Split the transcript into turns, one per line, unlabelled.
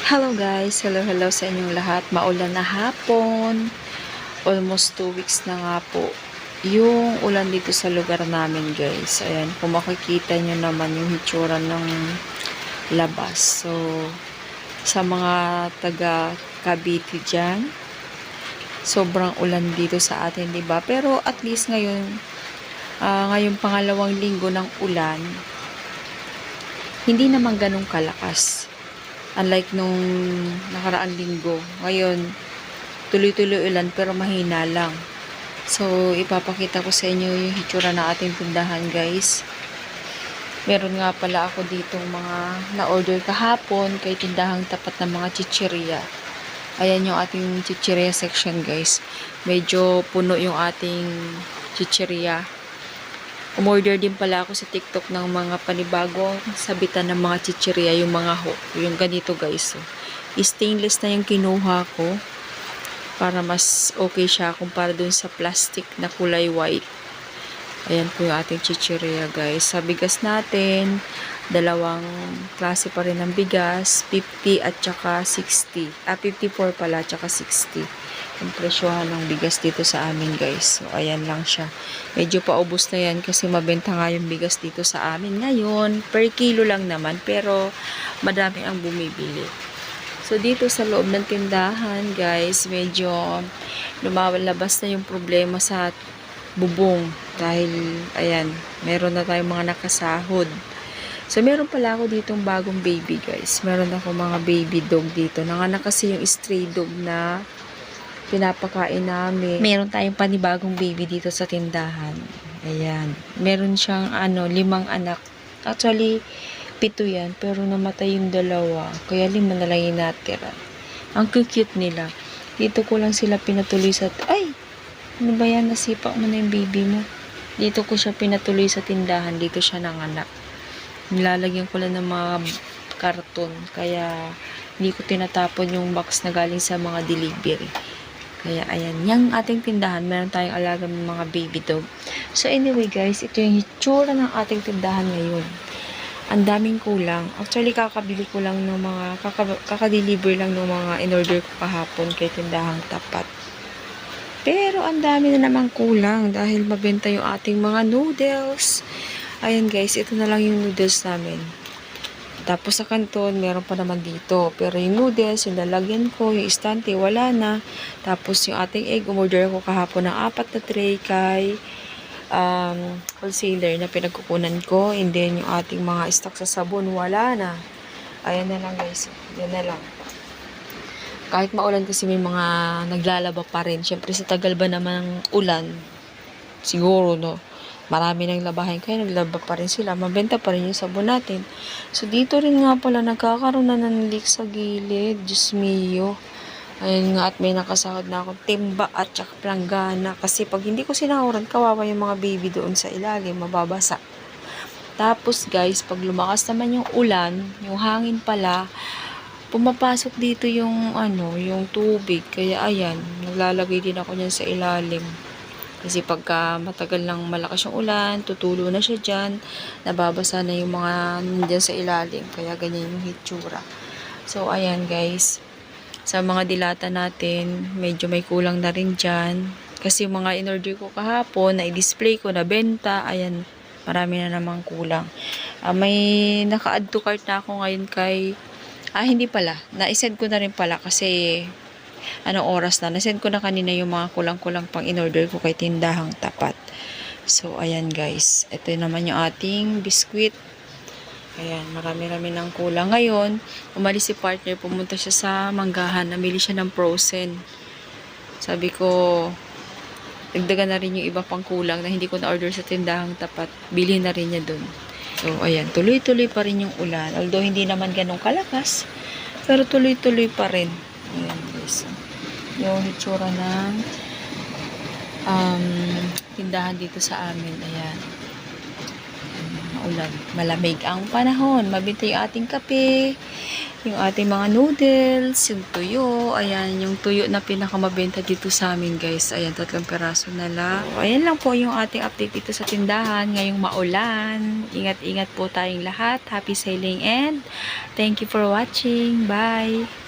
Hello guys, hello sa inyong lahat. Maulan na hapon. Almost 2 weeks na nga po yung ulan dito sa lugar namin guys. Ayan, kung makikita nyo naman yung hitsura ng labas. So, sa mga taga Cavite dyan, sobrang ulan dito sa atin, diba? Pero at least ngayon, ngayong pangalawang linggo ng ulan, hindi naman ganun kalakas. Unlike nung nakaraang linggo. Ngayon, tuloy-tuloy ulan pero mahina lang. So, ipapakita ko sa inyo yung hitsura na ating tindahan guys. Meron nga pala ako ditong mga na-order kahapon kay tindahang tapat ng mga chichirya. Ayan yung ating chichirya section guys. Medyo puno yung ating chichirya. Umorder din pala ako sa TikTok ng mga panibagong sabitan ng mga chichirya, yung mga hook. Yung ganito guys. So, stainless na yung kinuha ko para mas okay siya kumpara dun sa plastic na kulay white. Ayan po yung ating chichirya guys. Sa bigas natin, dalawang klase pa rin ng bigas, 50 at saka 60. 54 pala at saka 60. Yung presyohan ng bigas dito sa amin guys. So, ayan lang siya. Medyo paubos na yan kasi mabenta nga yung bigas dito sa amin ngayon. Per kilo lang naman pero madami ang bumibili. So, dito sa loob ng tindahan guys, medyo lumalabas na yung problema sa bubong. Dahil, ayan, meron na tayong mga nakasahod. So, meron pala ako ditong bagong baby guys. Meron ako mga baby dog dito. Nanganak kasi yung stray dog na pinapakain namin. Meron tayong panibagong baby dito sa tindahan. Ayan. Meron siyang 5 anak. Actually, 7 yan. Pero namatay yung 2. Kaya 5 na lang yung natira. Ang cute nila. Dito ko lang sila pinatuloy sa... Ay! Ano ba yan? Nasipa mo na yung baby mo. Dito ko siya pinatuloy sa tindahan. Dito siya nanganak. Nilalagyan ko lang ng mga karton. Kaya hindi ko tinatapon yung box na galing sa mga delivery. Kaya, ayan. Yung ating tindahan, meron tayong alagang mga baby dog. So, anyway, guys, ito yung hitsura ng ating tindahan ngayon. Ang daming kulang. Actually, kakabili ko lang ng mga, kakadeliver lang ng mga in-order ko kahapon kay tindahang tapat. Pero, ang dami na namang kulang dahil mabenta yung ating mga noodles. Ayan, guys, ito na lang yung noodles namin. Tapos sa kanton, meron pa naman dito. Pero yung noodles, yung lalagyan ko, yung istante, wala na. Tapos yung ating egg, umorder ko kahapon ng 4 na tray kay wholesaler na pinagkukunan ko. And then yung ating mga stock sa sabon, wala na. Ayan na lang guys. Yan na lang. Kahit maulan kasi may mga naglalaba pa rin. Siyempre sa tagal ba naman ng ulan, siguro no, marami nang labahin kaya naglaba pa rin sila. Mabenta pa rin yung sabon natin. So, dito rin nga pala nagkakaroon na ng leak sa gilid. Diyos mio. Ayun nga at may nakasahod na akong timba at saka planggana. Kasi pag hindi ko sinahuran, kawawa yung mga baby doon sa ilalim. Mababasa. Tapos guys, pag lumakas naman yung ulan, yung hangin pala, pumapasok dito yung yung tubig. Kaya ayan, naglalagay din ako niyan sa ilalim. Kasi pagka matagal lang malakas yung ulan, tutulo na siya dyan, nababasa na yung mga nandyan sa ilalim. Kaya ganyan yung hitsura. So, ayan guys. Sa mga dilata natin, medyo may kulang na rin dyan. Kasi yung mga in-order ko kahapon, na i-display ko, na benta, ayan, marami na namang kulang. May naka-add to cart na ako ngayon kay... hindi pala. Na-send ko na rin pala kasi... anong oras na. Nasend ko na kanina yung mga kulang-kulang pang in-order ko kay tindahang tapat. So, ayan guys. Ito naman yung ating biskwit. Ayan, marami-rami ng kulang. Ngayon, umalis si partner. Pumunta siya sa manggahan. Namili siya ng frozen. Sabi ko, dagdagan na rin yung iba pang kulang na hindi ko na-order sa tindahang tapat. Bilhin na rin niya dun. So, ayan. Tuloy-tuloy pa rin yung ulan. Although, hindi naman ganun kalakas. Pero tuloy-tuloy pa rin. Ayan guys. Yung hitsura ng tindahan dito sa amin. Ayan. Maulan. Malamig ang panahon. Mabenta yung ating kape. Yung ating mga noodles, yung tuyo. Ayan, yung tuyo na pinakamabenta dito sa amin, guys. Ayan, 3 peraso na lang. So, ayan lang po yung ating update dito sa tindahan. Ngayong maulan. Ingat-ingat po tayong lahat. Happy sailing and thank you for watching. Bye!